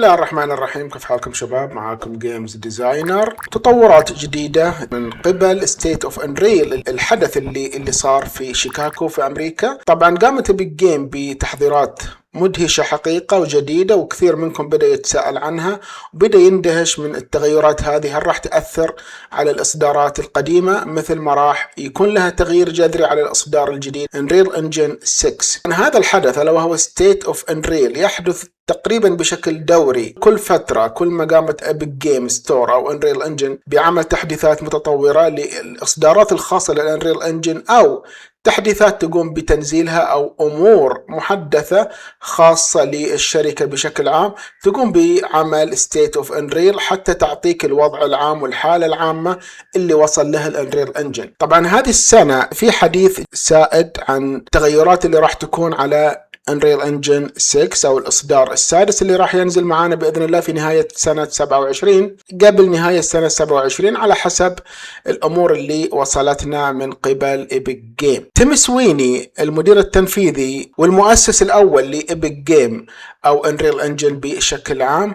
الله الرحمن الرحيم. كيف حالكم شباب؟ معاكم جيمز ديزاينر. تطورات جديدة من قبل ستيت اوف أنريل، الحدث اللي صار في شيكاغو في أمريكا. طبعا قامت بيج جيم بتحضيرات مدهشة حقيقة وجديدة، وكثير منكم بدأ يتساءل عنها وبدأ يندهش من التغيرات هذه. هل راح تأثر على الإصدارات القديمة مثل ما راح يكون لها تغيير جذري على الإصدار الجديد أنريل إنجن 6؟ هذا الحدث ألا وهو ستيت اوف أنريل يحدث تقريبا بشكل دوري كل فترة، كل ما قامت ابيك جيم ستور او انريل انجن بعمل تحديثات متطورة للإصدارات الخاصة للانريل انجن، او تحديثات تقوم بتنزيلها او امور محدثة خاصة للشركة بشكل عام تقوم بعمل ستيت اوف انريل حتى تعطيك الوضع العام والحالة العامة اللي وصل لها الانريل انجن. طبعا هذه السنة في حديث سائد عن التغيرات اللي راح تكون على أنريل إنجن 6 أو الإصدار السادس اللي راح ينزل معانا بإذن الله في نهاية سنة 27 قبل نهاية سنة 27 على حسب الأمور اللي وصلتنا من قبل إبيك جيم. تيم سويني المدير التنفيذي والمؤسس الأول لإبيك جيم أو أنريل إنجن بشكل عام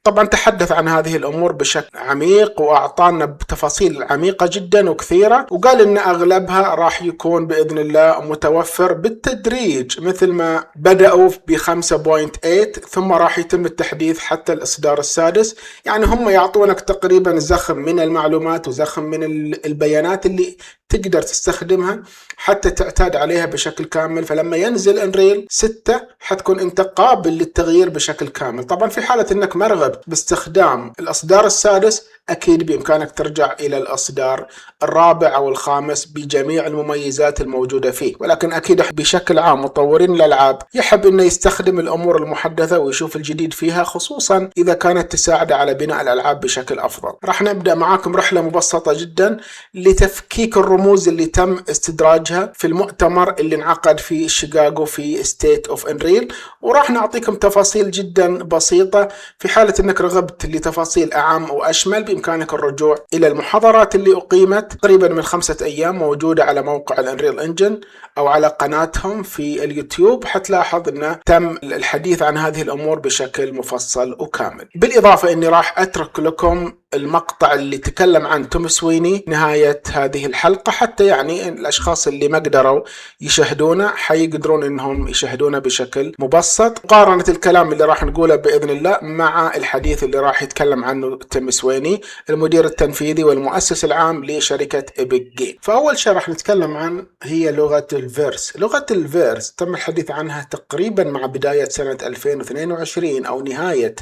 طبعا تحدث عن هذه الأمور بشكل عميق وأعطانا بتفاصيل عميقة جدا وكثيرة، وقال إن أغلبها راح يكون بإذن الله متوفر بالتدريج مثل ما بدأوا ب 5.8 ثم راح يتم التحديث حتى الإصدار السادس. يعني هم يعطونك تقريبا زخم من المعلومات وزخم من البيانات اللي تقدر تستخدمها حتى تعتاد عليها بشكل كامل. فلما ينزل أنريل 6 حتكون أنت قابل للتغيير بشكل كامل. طبعا في حالة أنك مرغب باستخدام الإصدار السادس أكيد بإمكانك ترجع إلى الإصدار الرابع أو الخامس بجميع المميزات الموجودة فيه، ولكن أكيد بشكل عام مطورين الألعاب يحب أنه يستخدم الأمور المحدثة ويشوف الجديد فيها، خصوصا إذا كانت تساعد على بناء الألعاب بشكل أفضل. راح نبدأ معاكم رحلة مبسطة جدا لتفكيك الرموز اللي تم استدراجها في المؤتمر اللي انعقد في شيكاغو في ستيت اوف انريل، وراح نعطيكم تفاصيل جدا بسيطة. في حالة أنك رغبت لتفاصيل أعم وأشمل بإمكانك الرجوع إلى المحاضرات اللي أقيمت تقريبا من 5 أيام موجودة على موقع الانريل انجن أو على قناتهم في اليوتيوب. حتلاحظ أنه تم الحديث عن هذه الأمور بشكل مفصل وكامل. بالإضافة أني راح أترك لكم المقطع اللي تكلم عن توم سويني نهاية هذه الحلقة، حتى يعني الأشخاص اللي ما قدروا يشاهدونه حيقدرون إنهم يشاهدونه بشكل مبسط، مقارنة الكلام اللي راح نقوله بإذن الله مع الحديث اللي راح يتكلم عنه توم سويني المدير التنفيذي والمؤسس العام لشركة إبيك جيم. فأول شيء راح نتكلم عن هي لغة الفيرس. لغة الفيرس تم الحديث عنها تقريبا مع بداية سنة 2022 أو نهاية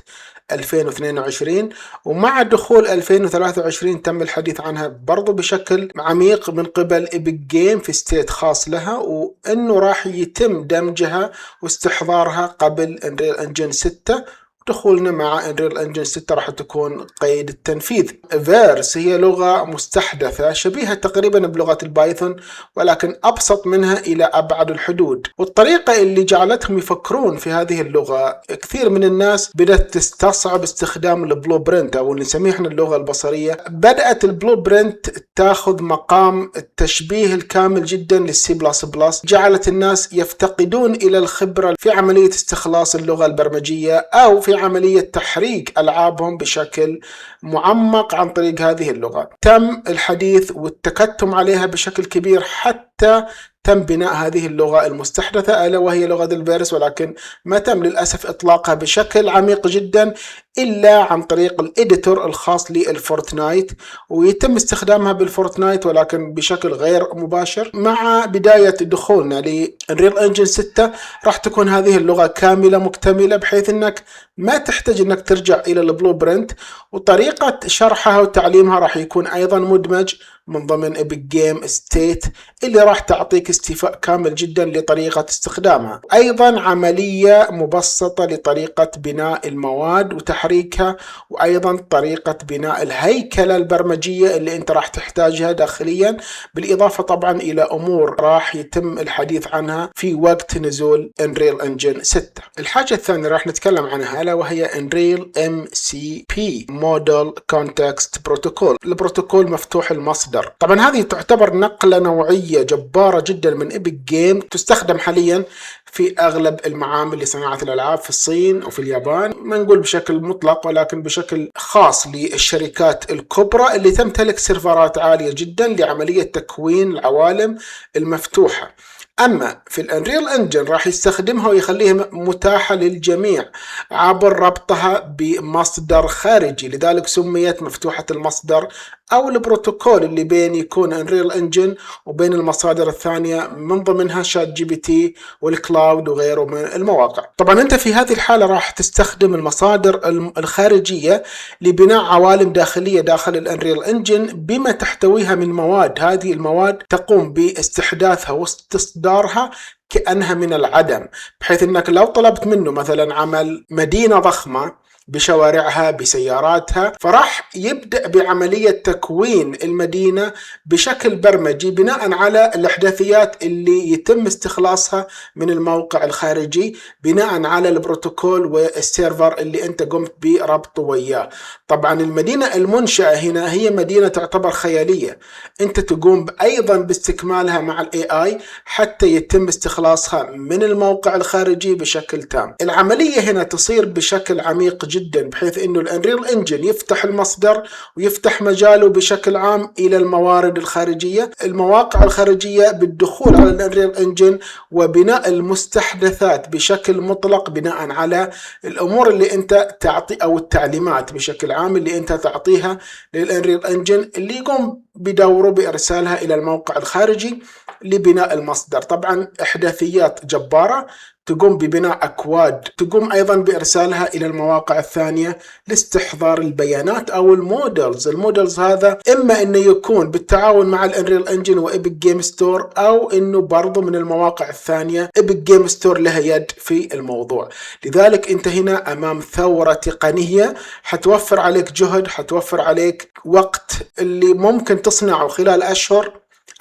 2022، ومع دخول 2023 تم الحديث عنها برضو بشكل عميق من قبل إبيك جيم في ستيت خاص لها، وإنه راح يتم دمجها واستحضارها قبل أنريل إنجن 6. دخولنا مع أنريل إنجن 6 راح تكون قيد التنفيذ. فيرس هي لغة مستحدثة شبيهة تقريبا بلغة البايثون ولكن أبسط منها إلى أبعد الحدود، والطريقة اللي جعلتهم يفكرون في هذه اللغة كثير من الناس بدأت تستصعب استخدام البلوبرنت أو اللي نسميه احنا اللغة البصرية. بدأت البلوبرنت تاخذ مقام التشبيه الكامل جدا للسي بلس بلس، جعلت الناس يفتقدون إلى الخبرة في عملية استخلاص اللغة البرمجية أو في عملية تحريك ألعابهم بشكل معمق عن طريق هذه اللغة. تم الحديث والتكتم عليها بشكل كبير حتى تم بناء هذه اللغة المستحدثة ألا وهي لغة الفيرس، ولكن ما تم للأسف إطلاقها بشكل عميق جدا إلا عن طريق الإديتور الخاص للفورتنايت، ويتم استخدامها بالفورتنايت ولكن بشكل غير مباشر. مع بداية دخولنا لأنريل إنجن 6 راح تكون هذه اللغة كاملة مكتملة بحيث أنك ما تحتاج أنك ترجع إلى البلوبرنت، وطريقة شرحها وتعليمها راح يكون أيضا مدمج من ضمن إبيك جيم ستيت اللي راح تعطيك استيفاء كامل جدا لطريقة استخدامها. أيضا عملية مبسطة لطريقة بناء المواد وتحريكها، وأيضا طريقة بناء الهيكلة البرمجية اللي أنت راح تحتاجها داخليا، بالإضافة طبعا إلى أمور راح يتم الحديث عنها في وقت نزول أنريل إنجن 6. الحاجة الثانية راح نتكلم عنها ألا وهي أنريل MCP Model Context Protocol، البروتوكول مفتوح المصدر. طبعا هذه تعتبر نقلة نوعية جبارة جدا من إبيك جيم، تستخدم حاليا في أغلب المعامل لصناعة الألعاب في الصين وفي اليابان، ما نقول بشكل مطلق ولكن بشكل خاص للشركات الكبرى اللي تمتلك سيرفرات عالية جدا لعملية تكوين العوالم المفتوحة. أما في الأنريل إنجن راح يستخدمها ويخليها متاحة للجميع عبر ربطها بمصدر خارجي، لذلك سميت مفتوحة المصدر أو البروتوكول اللي بين يكون أنريل إنجن وبين المصادر الثانية من ضمنها شات جي بي تي والكلاود وغيره من المواقع. طبعا أنت في هذه الحالة راح تستخدم المصادر الخارجية لبناء عوالم داخلية داخل الأنريل إنجن بما تحتويها من مواد. هذه المواد تقوم باستحداثها واستصدارها كأنها من العدم، بحيث أنك لو طلبت منه مثلا عمل مدينة ضخمة بشوارعها بسياراتها، فراح يبدأ بعملية تكوين المدينة بشكل برمجي بناء على الإحداثيات اللي يتم استخلاصها من الموقع الخارجي بناء على البروتوكول والسيرفر اللي أنت قمت بربطه وياه. طبعا المدينة المنشأة هنا هي مدينة تعتبر خيالية، أنت تقوم أيضا باستكمالها مع ال AI حتى يتم استخلاصها من الموقع الخارجي بشكل تام. العملية هنا تصير بشكل عميق جدا، بحيث انه الانريل انجن يفتح المصدر ويفتح مجاله بشكل عام الى الموارد الخارجيه، المواقع الخارجيه بالدخول على الانريل انجن وبناء المستحدثات بشكل مطلق بناء على الامور اللي انت تعطي او التعليمات بشكل عام اللي انت تعطيها للانريل انجن اللي يقوم بدوره بارسالها الى الموقع الخارجي لبناء المصدر. طبعا احداثيات جباره تقوم ببناء أكواد، تقوم أيضا بإرسالها إلى المواقع الثانية لاستحضار البيانات أو المودلز هذا إما أنه يكون بالتعاون مع الأنريل إنجن وإبك جيم ستور، أو أنه برضو من المواقع الثانية إبك جيم ستور لها يد في الموضوع. لذلك أنت هنا أمام ثورة تقنية حتوفر عليك جهد، حتوفر عليك وقت اللي ممكن تصنعه خلال أشهر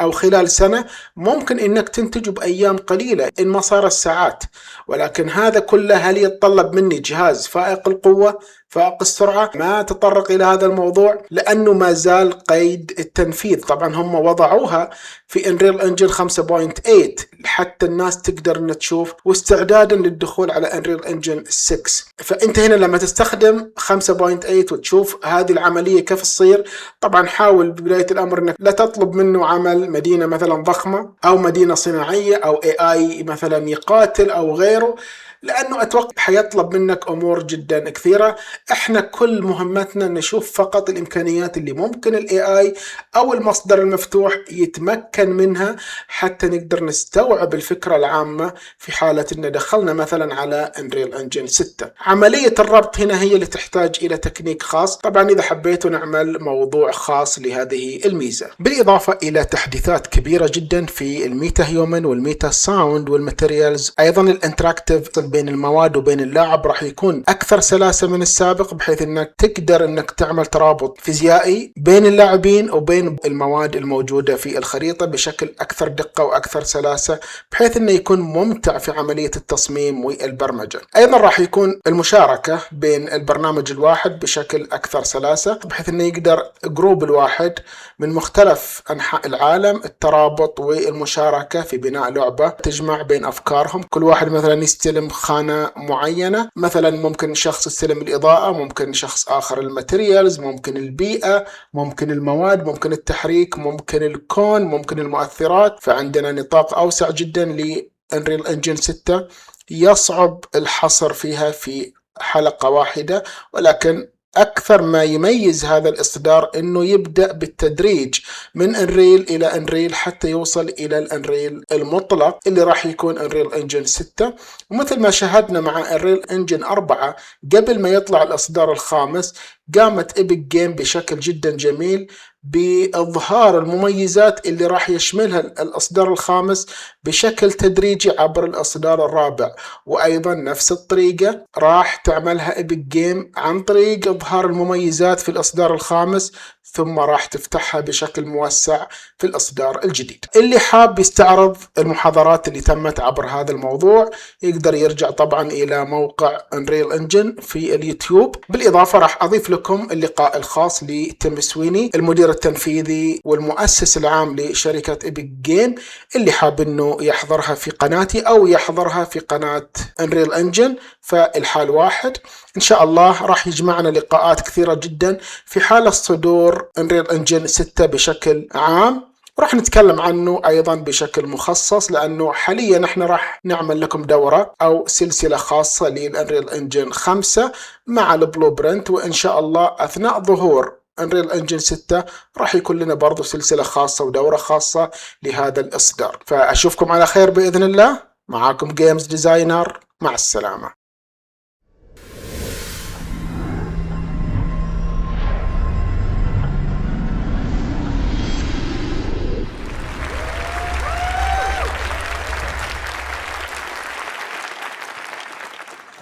أو خلال سنة ممكن إنك تنتج بأيام قليلة إن ما صار الساعات. ولكن هذا كله هل يتطلب مني جهاز فائق القوة فائق السرعة؟ ما تطرق إلى هذا الموضوع لأنه ما زال قيد التنفيذ. طبعا هم وضعوها في انريل انجن 5.8 حتى الناس تقدر أن تشوف واستعدادا للدخول على انريل انجن 6. فأنت هنا لما تستخدم 5.8 وتشوف هذه العملية كيف تصير، طبعا حاول ببداية الأمر أنك لا تطلب منه عمل مدينة مثلا ضخمة أو مدينة صناعية أو AI مثلا يقاتل أو غيره، لأنه أتوقع حيطلب منك أمور جدا كثيرة. إحنا كل مهمتنا نشوف فقط الإمكانيات اللي ممكن ال AI أو المصدر المفتوح يتمكن منها حتى نقدر نستوعب الفكرة العامة في حالة أن دخلنا مثلا على أنريل إنجن 6. عملية الربط هنا هي اللي تحتاج إلى تكنيك خاص، طبعا إذا حبيتوا نعمل موضوع خاص لهذه الميزة، بالإضافة إلى تحديثات كبيرة جدا في الميتا هيومن والميتا ساوند والماتيريالز. أيضا الانتراكتيف بين المواد وبين اللاعب راح يكون أكثر سلاسة من السابق، بحيث أنك تقدر أنك تعمل ترابط فيزيائي بين اللاعبين وبين المواد الموجودة في الخريطة بشكل أكثر دقة وأكثر سلاسة، بحيث أنه يكون ممتع في عملية التصميم والبرمجة. أيضا راح يكون المشاركة بين البرنامج الواحد بشكل أكثر سلاسة، بحيث أنه يقدر جروب الواحد من مختلف أنحاء العالم الترابط والمشاركة في بناء لعبة تجمع بين أفكارهم. كل واحد مثلا يستلم خانة معينة، مثلا ممكن شخص يستلم الإضاءة، ممكن شخص آخر الماتيريالز، ممكن البيئة، ممكن المواد، ممكن التحريك، ممكن الكون، ممكن المؤثرات. فعندنا نطاق أوسع جدا لأنريل إنجن 6 يصعب الحصر فيها في حلقة واحدة. ولكن أكثر ما يميز هذا الإصدار أنه يبدأ بالتدريج من أنريل إلى أنريل حتى يوصل إلى الأنريل المطلق اللي راح يكون أنريل إنجن 6. ومثل ما شاهدنا مع أنريل إنجن 4 قبل ما يطلع الإصدار الخامس، قامت إبك جيم بشكل جدا جميل بإظهار المميزات اللي راح يشملها الإصدار الخامس بشكل تدريجي عبر الإصدار الرابع. وأيضا نفس الطريقة راح تعملها إبك جيم عن طريق إظهار المميزات في الإصدار الخامس، ثم راح تفتحها بشكل موسع في الإصدار الجديد. اللي حاب يستعرض المحاضرات اللي تمت عبر هذا الموضوع يقدر يرجع طبعا إلى موقع أنريل إنجن في اليوتيوب. بالإضافة راح أضيف لكم اللقاء الخاص لتيم سويني، المدير التنفيذي والمؤسس العام لشركة إيبك جيم، اللي حاب إنه يحضرها في قناتي أو يحضرها في قناة أنريل إنجن، فالحال واحد. إن شاء الله راح يجمعنا لقاءات كثيرة جدا في حال صدور أنريل إنجن 6 بشكل عام، وراح نتكلم عنه أيضا بشكل مخصص، لأنه حاليا احنا راح نعمل لكم دورة أو سلسلة خاصة للأنريل إنجن 5 مع البلوبرنت، وإن شاء الله أثناء ظهور أنريل إنجن 6 راح يكون لنا برضو سلسلة خاصة ودورة خاصة لهذا الإصدار. فأشوفكم على خير بإذن الله. معاكم جيمز ديزاينر، مع السلامة.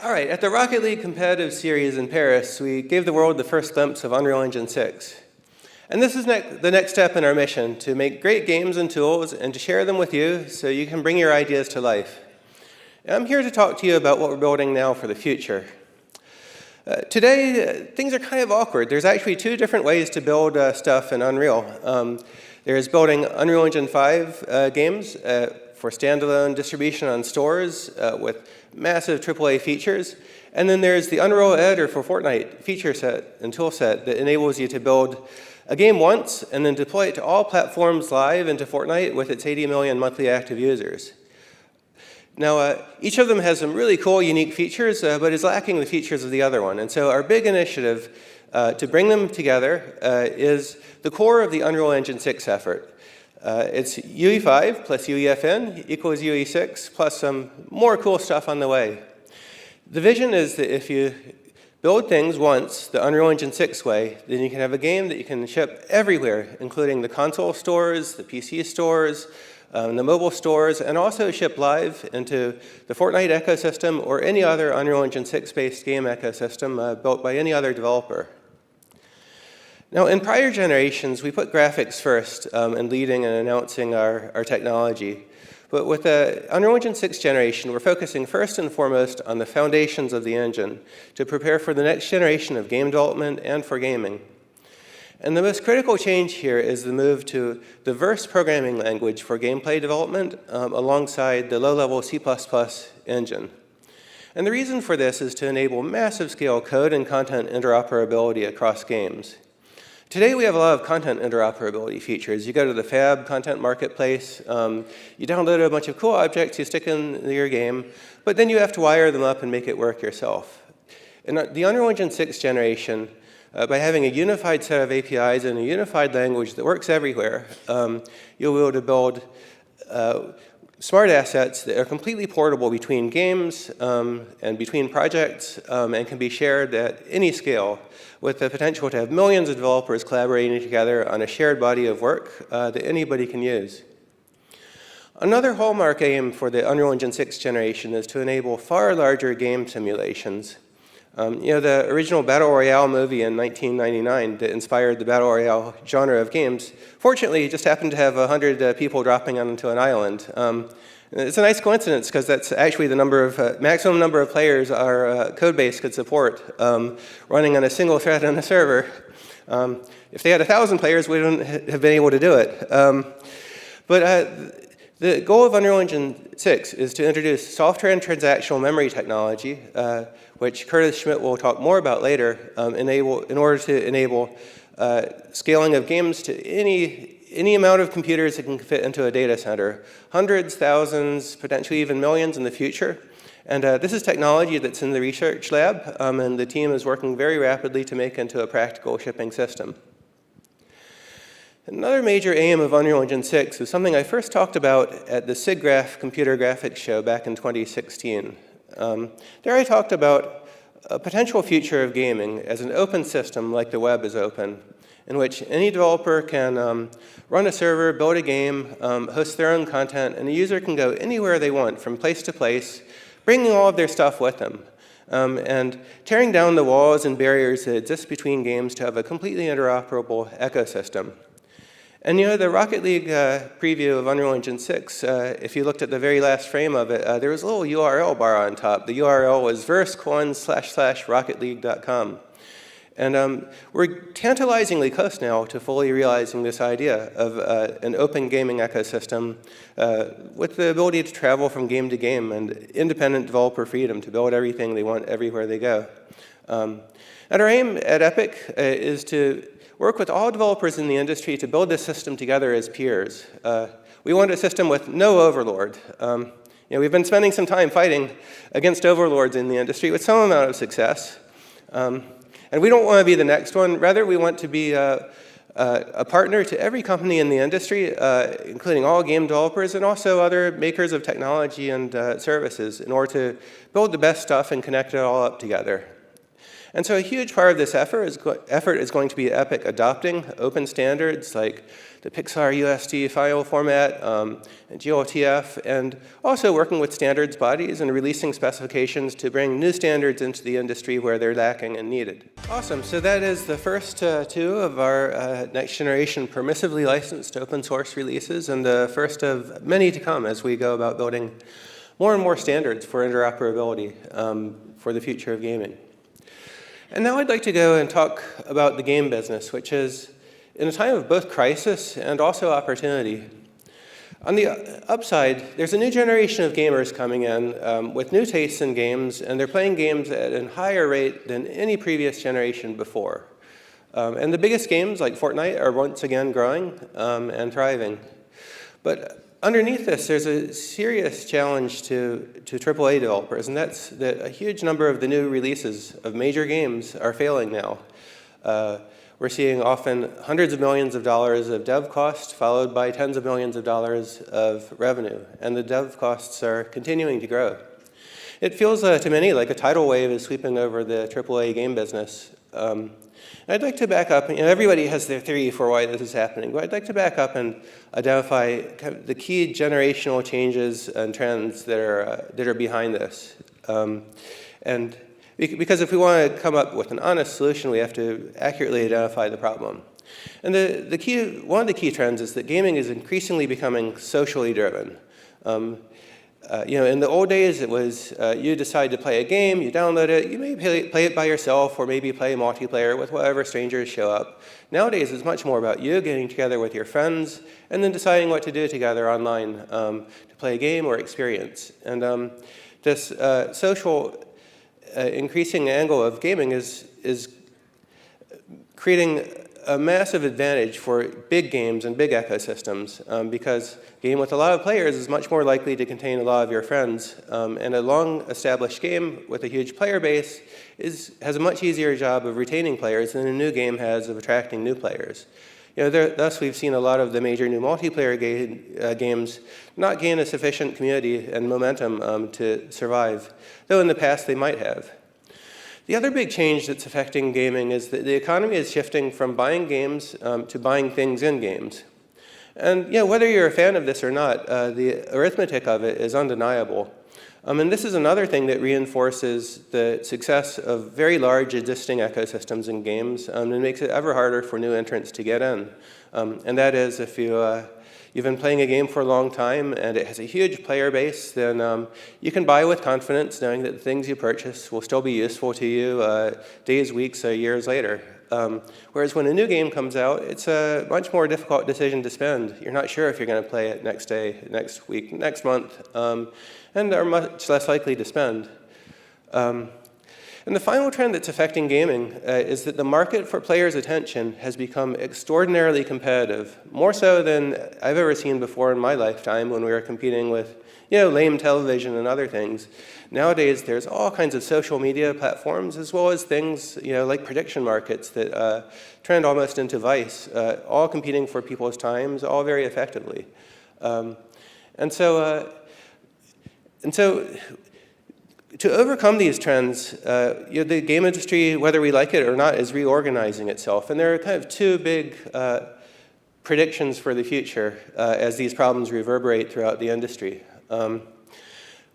All right, at the Rocket League competitive series in Paris, we gave the world the first glimpse of Unreal Engine 6. And this is the next step in our mission, to make great games and tools and to share them with you so you can bring your ideas to life. And I'm here to talk to you about what we're building now for the future. Today, things are kind of awkward. There's actually two different ways to build stuff in Unreal. There's building Unreal Engine 5 games for standalone distribution on stores with massive AAA features. And then there's the Unreal Editor for Fortnite feature set and tool set that enables you to build a game once and then deploy it to all platforms live into Fortnite with its 80 million monthly active users. Now, each of them has some really cool, unique features, but is lacking the features of the other one. And so our big initiative to bring them together is the core of the Unreal Engine 6 effort. It's UE5 plus UEFN equals UE6 plus some more cool stuff on the way. The vision is that if you build things once the Unreal Engine 6 way, then you can have a game that you can ship everywhere, including the console stores, the PC stores, the mobile stores, and also ship live into the Fortnite ecosystem or any other Unreal Engine 6-based game ecosystem built by any other developer. Now, in prior generations, we put graphics first in leading and announcing our technology. But with the Unreal Engine 6 generation, we're focusing first and foremost on the foundations of the engine to prepare for the next generation of game development and for gaming. And the most critical change here is the move to the Verse programming language for gameplay development alongside the low-level C++ engine. And the reason for this is to enable massive scale code and content interoperability across games. Today we have a lot of content interoperability features. You go to the Fab content marketplace, you download a bunch of cool objects, you stick in your game, but then you have to wire them up and make it work yourself. In the Unreal Engine 6 generation, by having a unified set of APIs and a unified language that works everywhere, you'll be able to build smart assets that are completely portable between games and between projects and can be shared at any scale, with the potential to have millions of developers collaborating together on a shared body of work that anybody can use. Another hallmark aim for the Unreal Engine 6 generation is to enable far larger game simulations. The original Battle Royale movie in 1999 that inspired the Battle Royale genre of games, fortunately, just happened to have 100 people dropping onto an island. It's a nice coincidence because that's actually the maximum number of players our code base could support running on a single thread on a server. If they had 1,000 players, we wouldn't have been able to do it. The goal of Unreal Engine 6 is to introduce software and transactional memory technology, which Curtis Schmidt will talk more about later, in order to enable scaling of games to any amount of computers that can fit into a data center. Hundreds, thousands, potentially even millions in the future. And this is technology that's in the research lab, and the team is working very rapidly to make into a practical shipping system. Another major aim of Unreal Engine 6 is something I first talked about at the SIGGRAPH computer graphics show back in 2016. There I talked about a potential future of gaming as an open system like the web is open, in which any developer can run a server, build a game, host their own content, and the user can go anywhere they want, from place to place, bringing all of their stuff with them, and tearing down the walls and barriers that exist between games to have a completely interoperable ecosystem. And the Rocket League preview of Unreal Engine 6, if you looked at the very last frame of it, there was a little URL bar on top. The URL was verse://rocketleague.com. And we're tantalizingly close now to fully realizing this idea of an open gaming ecosystem with the ability to travel from game to game and independent developer freedom to build everything they want everywhere they go. And our aim at Epic is to work with all developers in the industry to build this system together as peers. We want a system with no overlord. We've been spending some time fighting against overlords in the industry with some amount of success. And we don't want to be the next one. Rather, we want to be a partner to every company in the industry, including all game developers and also other makers of technology and services, in order to build the best stuff and connect it all up together. And so a huge part of this effort is going to be Epic adopting open standards like the Pixar USD file format and GLTF, and also working with standards bodies and releasing specifications to bring new standards into the industry where they're lacking and needed. Awesome, so that is the first two of our next generation permissively licensed open source releases, and the first of many to come as we go about building more and more standards for interoperability for the future of gaming. And now I'd like to go and talk about the game business, which is in a time of both crisis and also opportunity. On the upside, there's a new generation of gamers coming in with new tastes in games, and they're playing games at a higher rate than any previous generation before. And the biggest games, like Fortnite, are once again growing and thriving. But underneath this, there's a serious challenge to AAA developers, and that's that a huge number of the new releases of major games are failing now. We're seeing often hundreds of millions of dollars of dev costs followed by tens of millions of dollars of revenue, and the dev costs are continuing to grow. It feels to many like a tidal wave is sweeping over the AAA game business. I'd like to back up, everybody has their theory for why this is happening, but I'd like to back up and identify kind of the key generational changes and trends that are behind this. And because if we want to come up with an honest solution, we have to accurately identify the problem. And one of the key trends is that gaming is increasingly becoming socially driven. In the old days, it was you decide to play a game, you download it, you may play it by yourself or maybe play multiplayer with whatever strangers show up. Nowadays, it's much more about you getting together with your friends and then deciding what to do together online to play a game or experience. And this social increasing angle of gaming is creating a massive advantage for big games and big ecosystems because a game with a lot of players is much more likely to contain a lot of your friends, and a long-established game with a huge player base has a much easier job of retaining players than a new game has of attracting new players. Thus we've seen a lot of the major new multiplayer games not gain a sufficient community and momentum to survive, though in the past they might have. The other big change that's affecting gaming is that the economy is shifting from buying games to buying things in games. And whether you're a fan of this or not, the arithmetic of it is undeniable. And this is another thing that reinforces the success of very large existing ecosystems in games and makes it ever harder for new entrants to get in. And that is if you've been playing a game for a long time and it has a huge player base, then you can buy with confidence knowing that the things you purchase will still be useful to you days, weeks, or years later. Whereas when a new game comes out, it's a much more difficult decision to spend. You're not sure if you're going to play it next day, next week, next month, and are much less likely to spend. And the final trend that's affecting gaming is that the market for players' attention has become extraordinarily competitive, more so than I've ever seen before in my lifetime when we were competing with lame television and other things. Nowadays, there's all kinds of social media platforms as well as things like prediction markets that trend almost into vice, all competing for people's times, all very effectively. And so to overcome these trends, the game industry, whether we like it or not, is reorganizing itself. And there are kind of two big predictions for the future as these problems reverberate throughout the industry.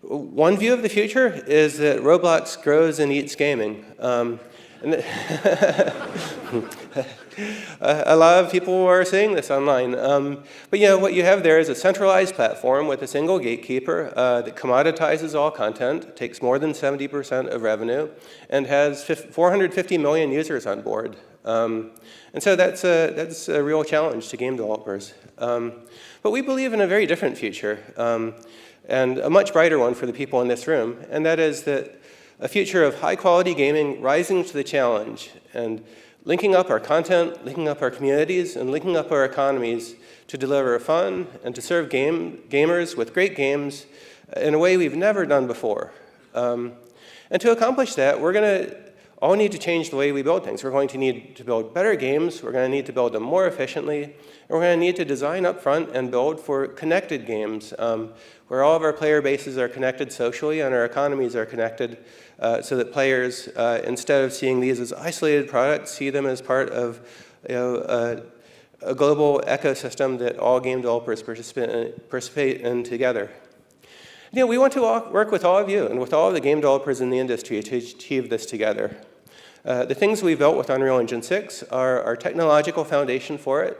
One view of the future is that Roblox grows and eats gaming. And a lot of people are saying this online. But what you have there is a centralized platform with a single gatekeeper that commoditizes all content, takes more than 70% of revenue, and has 450 million users on board. And so that's a real challenge to game developers. But we believe in a very different future, and a much brighter one for the people in this room, and that is that a future of high-quality gaming rising to the challenge and linking up our content, linking up our communities, and linking up our economies to deliver fun and to serve gamers with great games in a way we've never done before. And to accomplish that, we're going to all need to change the way we build things. We're going to need to build better games, we're going to need to build them more efficiently, and we're going to need to design up front and build for connected games, where all of our player bases are connected socially and our economies are connected, so that players, instead of seeing these as isolated products, see them as part of a global ecosystem that all game developers participate in together. We want to work with all of you and with all of the game developers in the industry to achieve this together. The things we built with Unreal Engine 6 are our technological foundation for it.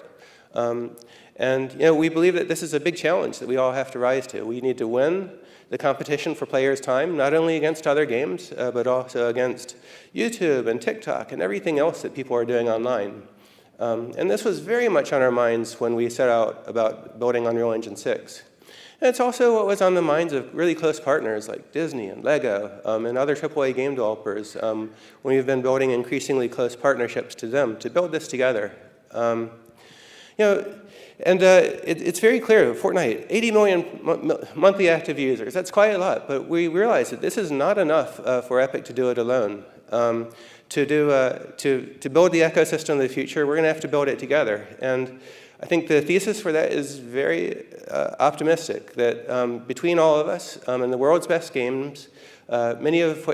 And we believe that this is a big challenge that we all have to rise to. We need to win the competition for players' time, not only against other games, but also against YouTube and TikTok and everything else that people are doing online. And this was very much on our minds when we set out about building Unreal Engine 6. And it's also what was on the minds of really close partners like Disney and Lego and other AAA game developers when we've been building increasingly close partnerships to them to build this together. It's very clear, Fortnite, 80 million monthly active users, that's quite a lot, but we realize that this is not enough for Epic to do it alone. To build the ecosystem of the future, we're going to have to build it together. And I think the thesis for that is very optimistic, that between all of us and the world's best games, many of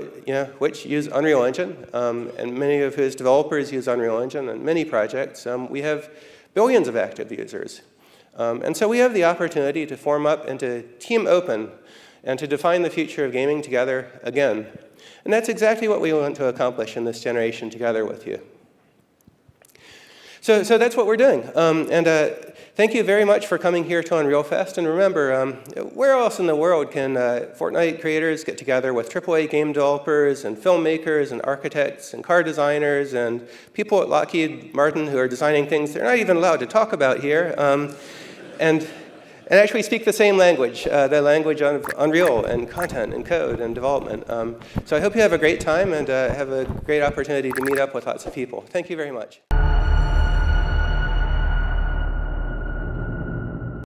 which use Unreal Engine, and many of whose developers use Unreal Engine and many projects, we have billions of active users. And so we have the opportunity to form up into Team Open and to define the future of gaming together again. And that's exactly what we want to accomplish in this generation together with you. So that's what we're doing. Thank you very much for coming here to Unreal Fest. And remember, where else in the world can Fortnite creators get together with AAA game developers and filmmakers and architects and car designers and people at Lockheed Martin who are designing things they're not even allowed to talk about here, and actually speak the same language, the language of Unreal and content and code and development. So I hope you have a great time and have a great opportunity to meet up with lots of people. Thank you very much.